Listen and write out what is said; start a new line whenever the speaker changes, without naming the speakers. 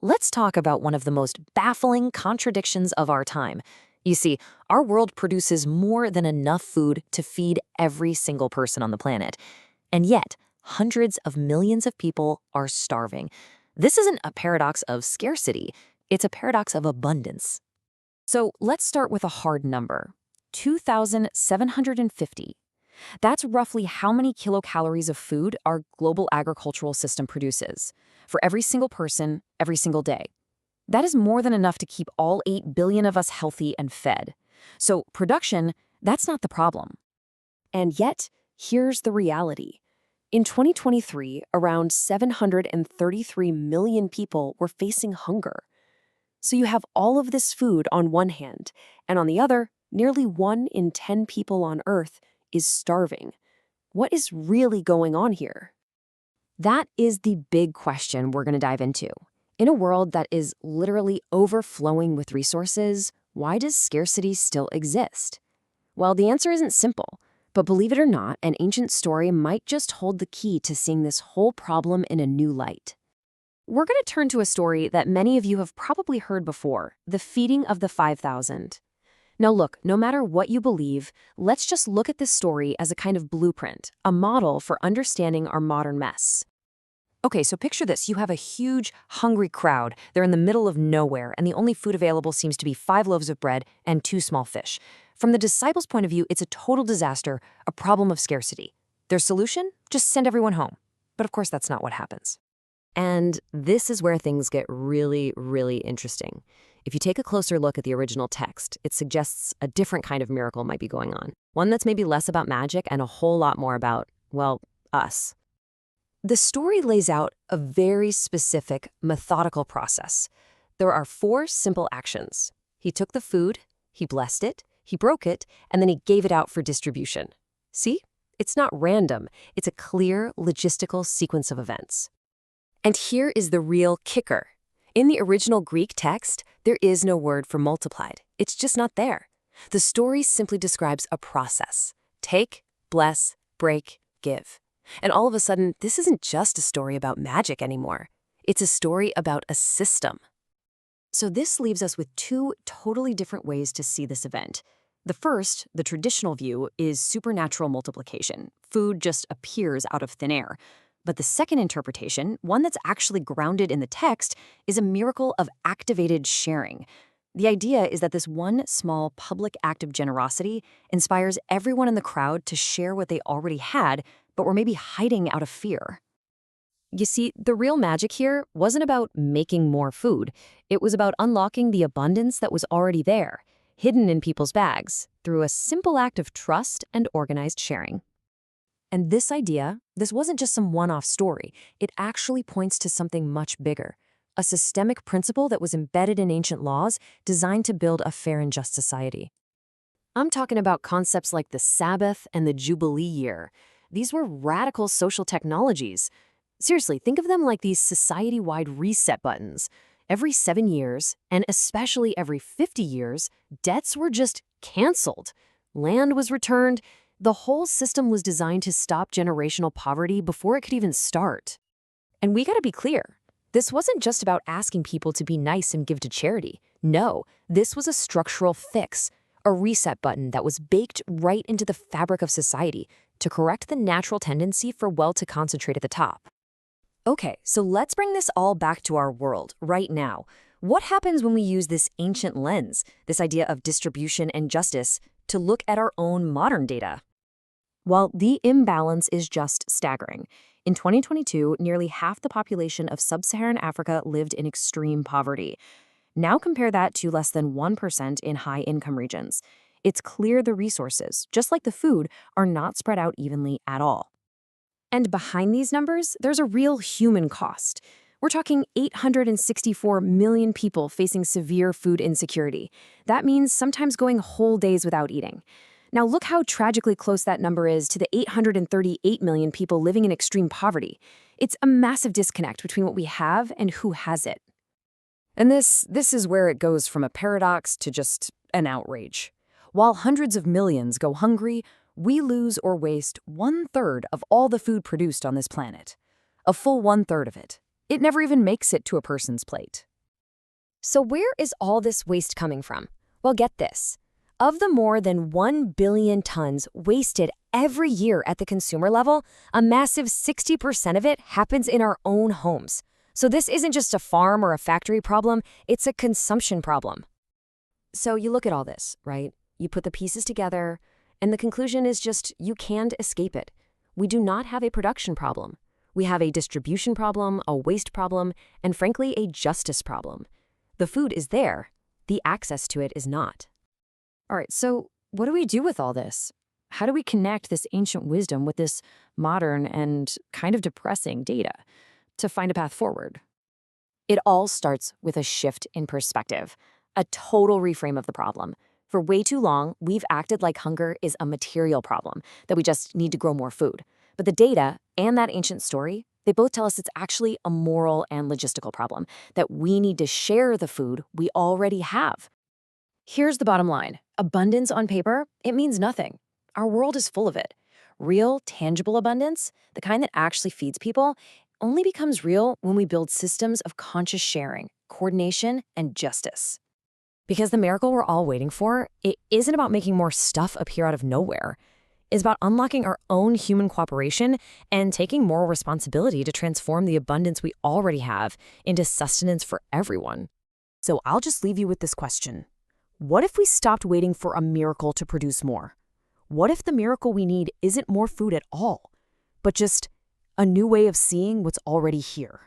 let's talk about one of the most baffling contradictions of our time. You see, our world produces more than enough food to feed every single person on the planet. And yet, hundreds of millions of people are starving. This isn't a paradox of scarcity, it's a paradox of abundance. So let's start with a hard number, 2,750. That's roughly how many kilocalories of food our global agricultural system produces, for every single person, every single day. That is more than enough to keep all 8 billion of us healthy and fed. So production, that's not the problem. And yet, here's the reality. In 2023, around 733 million people were facing hunger. So you have all of this food on one hand, and on the other, nearly 1 in 10 people on Earth is starving. What is really going on here? That is the big question we're going to dive into. In a world that is literally overflowing with resources, why does scarcity still exist? Well, the answer isn't simple, but believe it or not, an ancient story might just hold the key to seeing this whole problem in a new light. We're going to turn to a story that many of you have probably heard before, the feeding of the 5,000. Now look, no matter what you believe, let's just look at this story as a kind of blueprint, a model for understanding our modern mess. Okay, so picture this. You have a huge, hungry crowd. They're in the middle of nowhere, and the only food available seems to be 5 loaves of bread and 2 small fish. From the disciples' point of view, it's a total disaster, a problem of scarcity. Their solution? Just send everyone home. But of course, that's not what happens. And this is where things get really, really interesting. If you take a closer look at the original text, it suggests a different kind of miracle might be going on. One that's maybe less about magic and a whole lot more about, well, us. The story lays out a very specific, methodical process. There are 4 simple actions. He took the food, he blessed it, he broke it, and then he gave it out for distribution. See? It's not random. It's a clear, logistical sequence of events. And here is the real kicker. In the original Greek text, there is no word for multiplied. It's just not there. The story simply describes a process. Take, bless, break, give. And all of a sudden, this isn't just a story about magic anymore. It's a story about a system. So this leaves us with 2 totally different ways to see this event. The first, the traditional view, is supernatural multiplication. Food just appears out of thin air. But the second interpretation, one that's actually grounded in the text, is a miracle of activated sharing. The idea is that this one small public act of generosity inspires everyone in the crowd to share what they already had, but were maybe hiding out of fear. You see, the real magic here wasn't about making more food. It was about unlocking the abundance that was already there, hidden in people's bags, through a simple act of trust and organized sharing. And this idea, this wasn't just some one-off story. It actually points to something much bigger, a systemic principle that was embedded in ancient laws designed to build a fair and just society. I'm talking about concepts like the Sabbath and the Jubilee year. These were radical social technologies. Seriously, think of them like these society-wide reset buttons. Every 7 years, and especially every 50 years, debts were just canceled. Land was returned. The whole system was designed to stop generational poverty before it could even start. And we gotta be clear, this wasn't just about asking people to be nice and give to charity. No, this was a structural fix, a reset button that was baked right into the fabric of society to correct the natural tendency for wealth to concentrate at the top. Okay, so let's bring this all back to our world right now. What happens when we use this ancient lens, this idea of distribution and justice, to look at our own modern data? Well, the imbalance is just staggering. In 2022, nearly half the population of sub-Saharan Africa lived in extreme poverty. Now compare that to less than 1% in high-income regions. It's clear the resources, just like the food, are not spread out evenly at all. And behind these numbers, there's a real human cost. We're talking 864 million people facing severe food insecurity. That means sometimes going whole days without eating. Now look how tragically close that number is to the 838 million people living in extreme poverty. It's a massive disconnect between what we have and who has it. And this is where it goes from a paradox to just an outrage. While hundreds of millions go hungry, we lose or waste 1/3 of all the food produced on this planet. A full 1/3 of it. It never even makes it to a person's plate.
So where is all this waste coming from? Well, get this. Of the more than 1 billion tons wasted every year at the consumer level, a massive 60% of it happens in our own homes. So this isn't just a farm or a factory problem, it's a consumption problem. So you look at all this, right? You put the pieces together, and the conclusion is just you can't escape it. We do not have a production problem. We have a distribution problem, a waste problem, and frankly, a justice problem. The food is there, the access to it is not.
All right, so what do we do with all this? How do we connect this ancient wisdom with this modern and kind of depressing data to find a path forward? It all starts with a shift in perspective, a total reframe of the problem. For way too long, we've acted like hunger is a material problem, that we just need to grow more food. But the data and that ancient story, they both tell us it's actually a moral and logistical problem, that we need to share the food we already have. Here's the bottom line. Abundance on paper, it means nothing. Our world is full of it. Real, tangible abundance, the kind that actually feeds people, only becomes real when we build systems of conscious sharing, coordination, and justice.
Because the miracle we're all waiting for, it isn't about making more stuff appear out of nowhere. It's about unlocking our own human cooperation and taking moral responsibility to transform the abundance we already have into sustenance for everyone. So I'll just leave you with this question. What if we stopped waiting for a miracle to produce more? What if the miracle we need isn't more food at all, but just a new way of seeing what's already here?